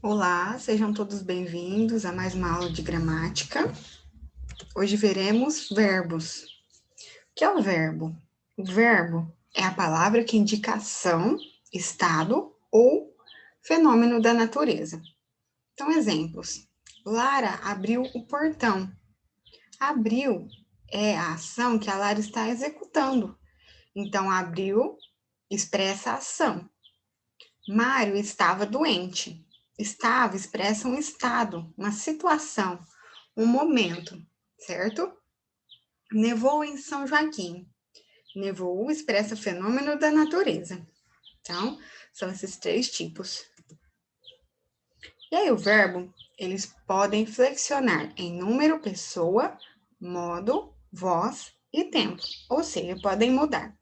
Olá, sejam todos bem-vindos a mais uma aula de gramática. Hoje veremos verbos. O que é o verbo? O verbo é a palavra que indica ação, estado ou fenômeno da natureza. Então, exemplos. Lara abriu o portão. Abriu é a ação que a Lara está executando. Então, abriu expressa a ação. Mário estava doente. Estava expressa um estado, uma situação, um momento, certo? Nevou em São Joaquim. Nevou expressa fenômeno da natureza. Então, são esses três tipos. E aí, o verbo, eles podem flexionar em número, pessoa, modo, voz e tempo. Ou seja, podem mudar.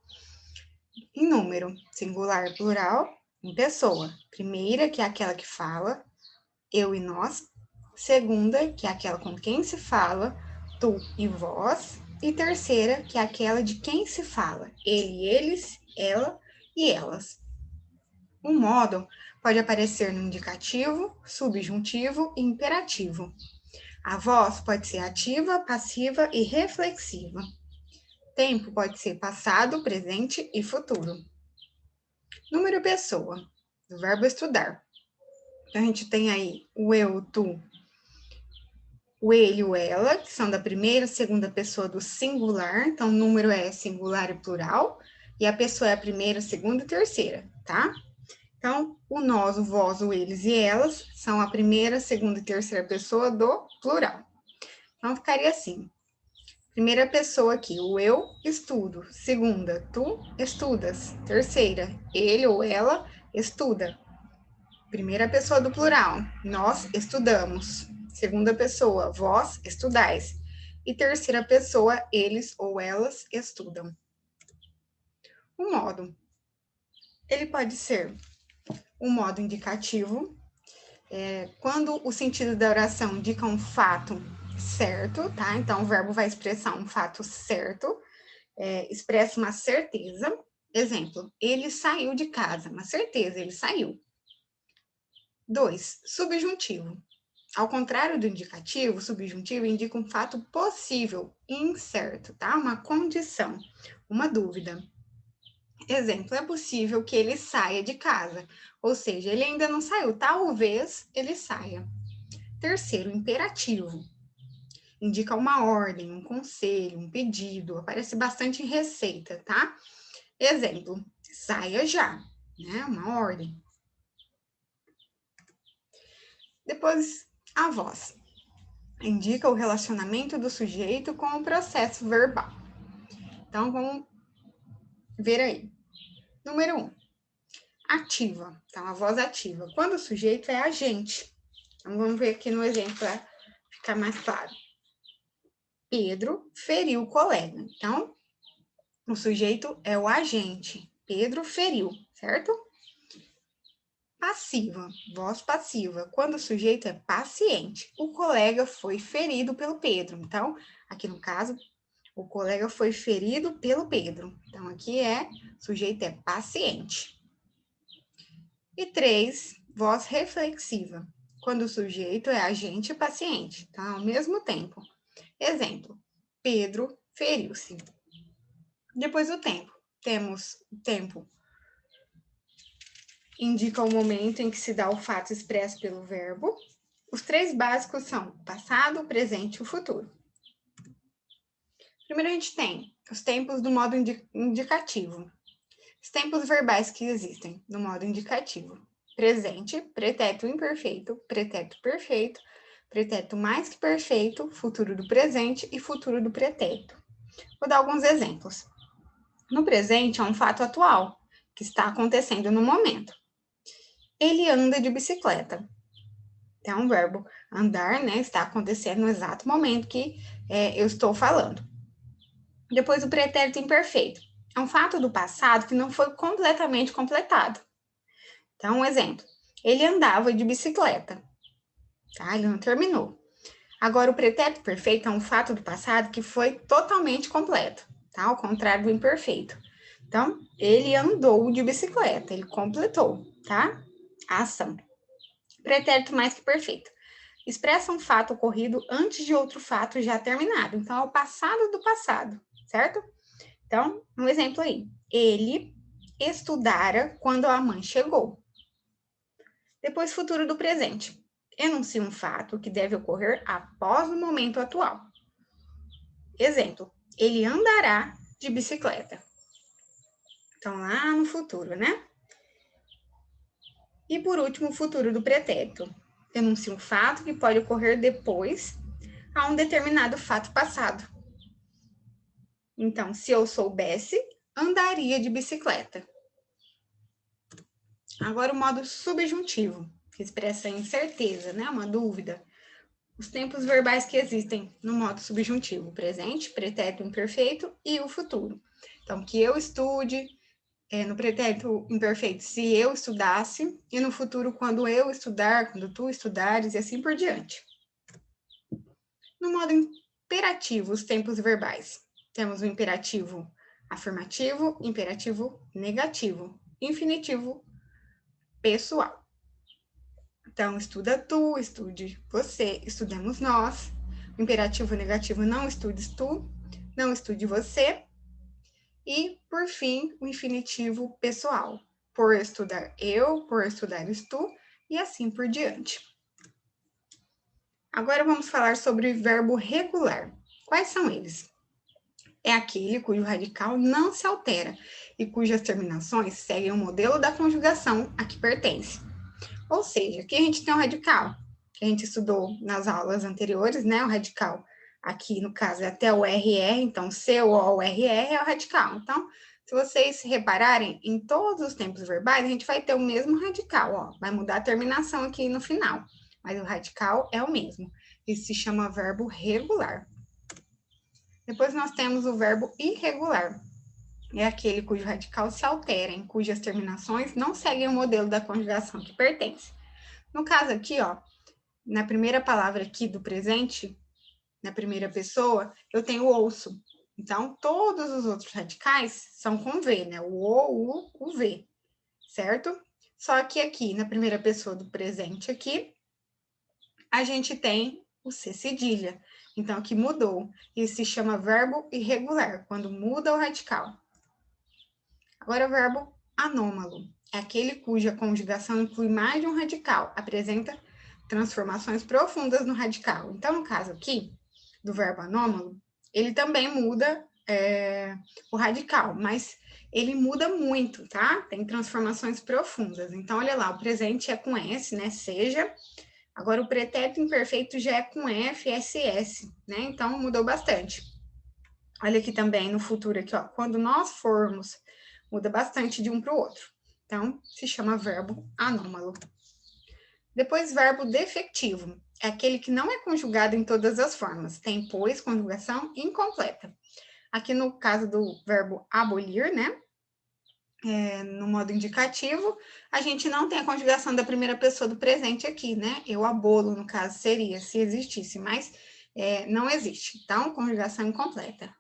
Em número, singular, plural, em pessoa. Primeira, que é aquela que fala, eu e nós. Segunda, que é aquela com quem se fala, tu e vós. E terceira, que é aquela de quem se fala, ele, eles, ela e elas. O modo pode aparecer no indicativo, subjuntivo e imperativo. A voz pode ser ativa, passiva e reflexiva. Tempo pode ser passado, presente e futuro. Número pessoa, do verbo estudar. Então, a gente tem aí o eu, o tu, o ele e o ela, que são da primeira e segunda pessoa do singular. Então, o número é singular e plural. E a pessoa é a primeira, segunda e terceira, tá? Então, o nós, o vós, o eles e elas são a primeira, segunda e terceira pessoa do plural. Então, ficaria assim. Primeira pessoa aqui, o eu estudo. Segunda, tu estudas. Terceira, ele ou ela estuda. Primeira pessoa do plural, nós estudamos. Segunda pessoa, vós estudais. E terceira pessoa, eles ou elas estudam. O modo. Ele pode ser um modo indicativo, quando o sentido da oração indica um fato certo, tá? Então, o verbo vai expressar um fato certo, expressa uma certeza. Exemplo, ele saiu de casa, uma certeza, ele saiu. 2, subjuntivo. Ao contrário do indicativo, o subjuntivo indica um fato possível, incerto, tá? Uma condição, uma dúvida. Exemplo, é possível que ele saia de casa, ou seja, ele ainda não saiu, talvez ele saia. Terceiro, imperativo. Indica uma ordem, um conselho, um pedido, aparece bastante em receita, tá? Exemplo, saia já, né? Uma ordem. Depois, a voz. Indica o relacionamento do sujeito com o processo verbal. Então, vamos ver aí. Número 1, ativa. Então, a voz ativa. Quando o sujeito é agente. Então, vamos ver aqui no exemplo para ficar mais claro. Pedro feriu o colega. Então, o sujeito é o agente. Pedro feriu, certo? Passiva, voz passiva. Quando o sujeito é paciente. O colega foi ferido pelo Pedro. Então, aqui no caso, o colega foi ferido pelo Pedro. Então, aqui sujeito é paciente. E 3, voz reflexiva. Quando o sujeito é agente e paciente, tá? Ao mesmo tempo. Exemplo, Pedro feriu-se. Depois o tempo. Temos o tempo. Indica o momento em que se dá o fato expresso pelo verbo. Os 3 básicos são o passado, o presente e o futuro. Primeiro a gente tem os tempos do modo indicativo. Os tempos verbais que existem no modo indicativo. Presente, pretérito imperfeito, pretérito perfeito, pretérito mais que perfeito, futuro do presente e futuro do pretérito. Vou dar alguns exemplos. No presente é um fato atual, que está acontecendo no momento. Ele anda de bicicleta. Então, o verbo andar, né, está acontecendo no exato momento que eu estou falando. Depois, o pretérito imperfeito. É um fato do passado que não foi completamente completado. Então, um exemplo. Ele andava de bicicleta. Tá? Ele não terminou. Agora, o pretérito perfeito é um fato do passado que foi totalmente completo. Tá? Ao contrário do imperfeito. Então, ele andou de bicicleta. Ele completou, tá? A ação. Pretérito mais que perfeito. Expressa um fato ocorrido antes de outro fato já terminado. Então, é o passado do passado, certo? Então, um exemplo aí. Ele estudara quando a mãe chegou. Depois, futuro do presente. Enuncia um fato que deve ocorrer após o momento atual. Exemplo. Ele andará de bicicleta. Então, lá no futuro, né? E, por último, o futuro do pretérito. Enuncia um fato que pode ocorrer depois a um determinado fato passado. Então, se eu soubesse, andaria de bicicleta. Agora, o modo subjuntivo, que expressa incerteza, né? Uma dúvida. Os tempos verbais que existem no modo subjuntivo: presente, pretérito imperfeito e o futuro. Então, que eu estude, no pretérito imperfeito, se eu estudasse, e no futuro, quando eu estudar, quando tu estudares, e assim por diante. No modo imperativo, os tempos verbais. Temos o imperativo afirmativo, imperativo negativo, infinitivo pessoal. Então, estuda tu, estude você, estudemos nós. O imperativo negativo, não estudes tu, não estude você. E, por fim, o infinitivo pessoal. Por estudar eu, por estudares tu, e assim por diante. Agora vamos falar sobre o verbo regular. Quais são eles? É aquele cujo radical não se altera e cujas terminações seguem o modelo da conjugação a que pertence. Ou seja, aqui a gente tem o radical, que a gente estudou nas aulas anteriores, né? O radical aqui, no caso, é até o RR, então C ou O, RR é o radical. Então, se vocês repararem, em todos os tempos verbais, a gente vai ter o mesmo radical, ó. Vai mudar a terminação aqui no final, mas o radical é o mesmo. Isso se chama verbo regular. Depois nós temos o verbo irregular. É aquele cujo radical se altera, em cujas terminações não seguem o modelo da conjugação que pertence. No caso aqui, ó, na primeira palavra aqui do presente, na primeira pessoa, eu tenho o ouço. Então, todos os outros radicais são com V, né? O V, certo? Só que aqui, na primeira pessoa do presente aqui, a gente tem o C cedilha. Então, aqui mudou. Isso se chama verbo irregular, quando muda o radical. Agora, o verbo anômalo. É aquele cuja conjugação inclui mais de um radical, apresenta transformações profundas no radical. Então, no caso aqui, do verbo anômalo, ele também muda o radical, mas ele muda muito, tá? Tem transformações profundas. Então, olha lá, o presente é com S, né? Seja. Agora, o pretérito imperfeito já é com F, SS, né? Então, mudou bastante. Olha aqui também no futuro, aqui, ó. Quando nós formos, muda bastante de um para o outro. Então, se chama verbo anômalo. Depois, verbo defectivo. É aquele que não é conjugado em todas as formas. Tem, pois, conjugação incompleta. Aqui no caso do verbo abolir, né? No modo indicativo, a gente não tem a conjugação da primeira pessoa do presente aqui, né? Eu abolo, no caso, seria, se existisse, mas não existe. Então, conjugação incompleta.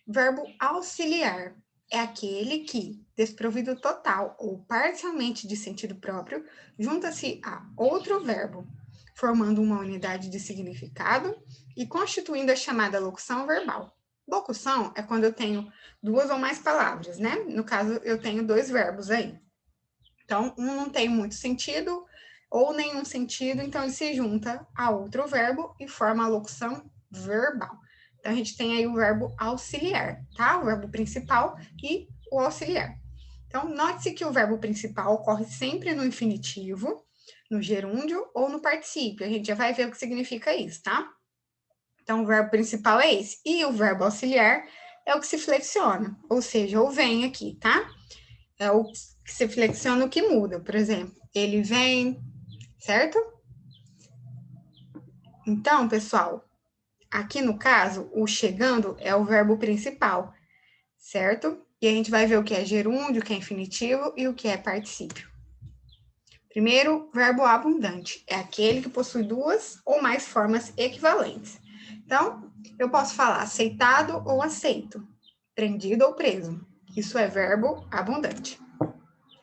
Verbo auxiliar é aquele que, desprovido total ou parcialmente de sentido próprio, junta-se a outro verbo, formando uma unidade de significado e constituindo a chamada locução verbal. Locução é quando eu tenho duas ou mais palavras, né? No caso, eu tenho dois verbos aí. Então, um não tem muito sentido ou nenhum sentido, então ele se junta a outro verbo e forma a locução verbal. Então, a gente tem aí o verbo auxiliar, tá? O verbo principal e o auxiliar. Então, note-se que o verbo principal ocorre sempre no infinitivo, no gerúndio ou no particípio. A gente já vai ver o que significa isso, tá? Então, o verbo principal é esse. E o verbo auxiliar é o que se flexiona, ou seja, ou vem aqui, tá? É o que se flexiona o que muda. Por exemplo, ele vem, certo? Então, pessoal, aqui no caso, o chegando é o verbo principal, certo? E a gente vai ver o que é gerúndio, o que é infinitivo e o que é particípio. Primeiro, verbo abundante. É aquele que possui duas ou mais formas equivalentes. Então, eu posso falar aceitado ou aceito, prendido ou preso. Isso é verbo abundante.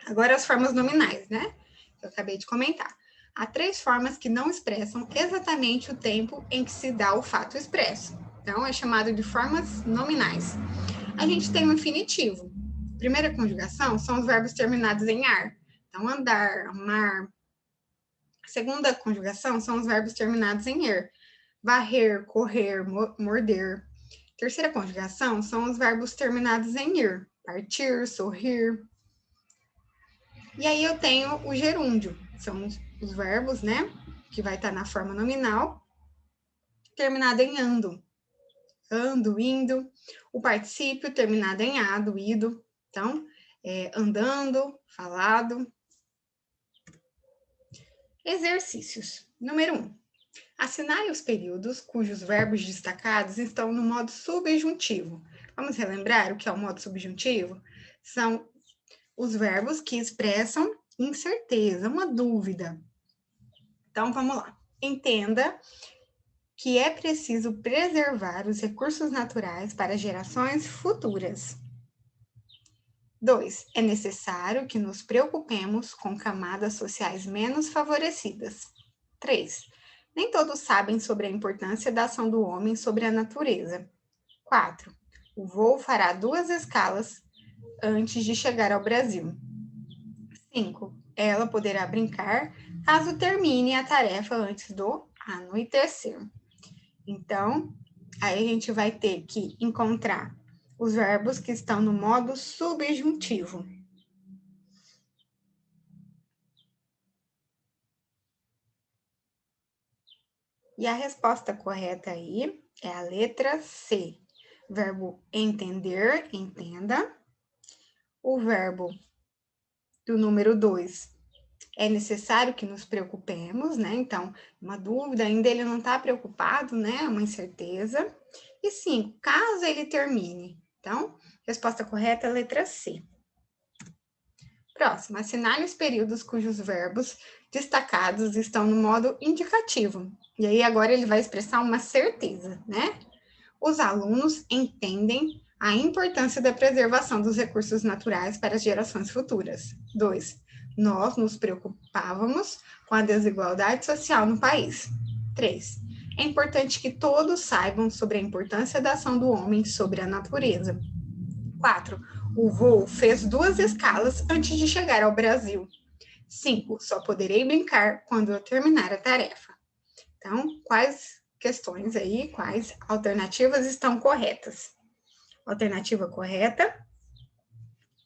Agora, as formas nominais, né? eu acabei de comentar. Há 3 formas que não expressam exatamente o tempo em que se dá o fato expresso. Então, é chamado de formas nominais. A gente tem o infinitivo. Primeira conjugação são os verbos terminados em ar. Então, andar, amar. Segunda conjugação são os verbos terminados em er. Varrer, correr, morder. Terceira conjugação são os verbos terminados em ir. Partir, sorrir. E aí eu tenho o gerúndio. São os verbos, né? Que vai estar na forma nominal, terminado em ando. Ando, indo. O particípio terminado em ado, ido. Então, andando, falado. Exercícios. Número 1. Assinale os períodos cujos verbos destacados estão no modo subjuntivo. Vamos relembrar o que é o modo subjuntivo? São os verbos que expressam incerteza, uma dúvida. Então, vamos lá. Entenda que é preciso preservar os recursos naturais para gerações futuras. 2. É necessário que nos preocupemos com camadas sociais menos favorecidas. 3. Nem todos sabem sobre a importância da ação do homem sobre a natureza. 4. O voo fará 2 escalas antes de chegar ao Brasil. 5. Ela poderá brincar caso termine a tarefa antes do anoitecer. Então, aí a gente vai ter que encontrar os verbos que estão no modo subjuntivo. E a resposta correta aí é a letra C. Verbo entender, entenda. O verbo do número 2 é necessário que nos preocupemos, né? Então, uma dúvida, ainda ele não está preocupado, né? Uma incerteza. E 5, caso ele termine. Então, resposta correta é a letra C. Próximo, assinale os períodos cujos verbos destacados estão no modo indicativo. E aí, agora ele vai expressar uma certeza, né? Os alunos entendem a importância da preservação dos recursos naturais para as gerações futuras. 2. Nós nos preocupávamos com a desigualdade social no país. 3. É importante que todos saibam sobre a importância da ação do homem sobre a natureza. 4. O voo fez 2 escalas antes de chegar ao Brasil. 5. Só poderei brincar quando eu terminar a tarefa. Então, quais questões aí, quais alternativas estão corretas? A alternativa correta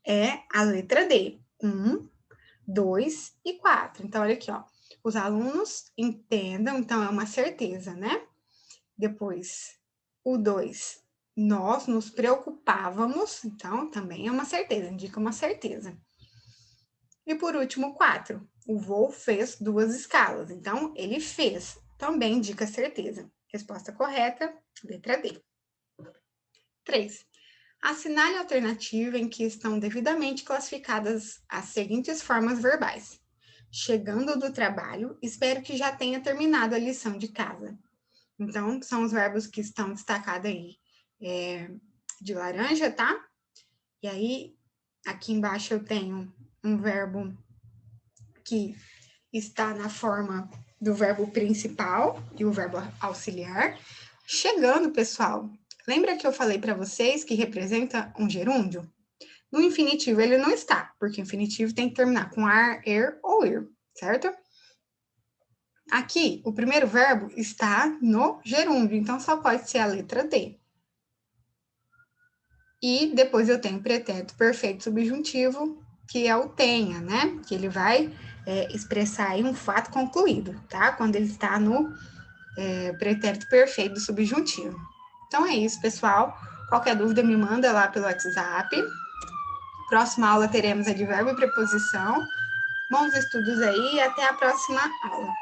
é a letra D. 1, 2 e 4. Então, olha aqui, ó. Os alunos entendam, então é uma certeza, né? Depois, o 2, nós nos preocupávamos, então também é uma certeza, indica uma certeza. E por último, 4, o voo fez 2 escalas, então ele fez, também indica certeza. Resposta correta, letra D. 3. Assinale a alternativa em que estão devidamente classificadas as seguintes formas verbais. Chegando do trabalho, espero que já tenha terminado a lição de casa. Então, são os verbos que estão destacados aí de laranja, tá? E aí, aqui embaixo eu tenho um verbo que está na forma do verbo principal e o verbo auxiliar. Chegando, pessoal, lembra que eu falei para vocês que representa um gerúndio? No infinitivo ele não está, porque o infinitivo tem que terminar com ar, er ou ir, certo? Aqui, o primeiro verbo está no gerúndio, então só pode ser a letra D. E depois eu tenho o pretérito perfeito subjuntivo, que é o tenha, né? Que ele vai expressar aí um fato concluído, tá? Quando ele está no pretérito perfeito do subjuntivo. Então é isso, pessoal. Qualquer dúvida me manda lá pelo WhatsApp. Próxima aula teremos advérbio e preposição. Bons estudos aí e até a próxima aula.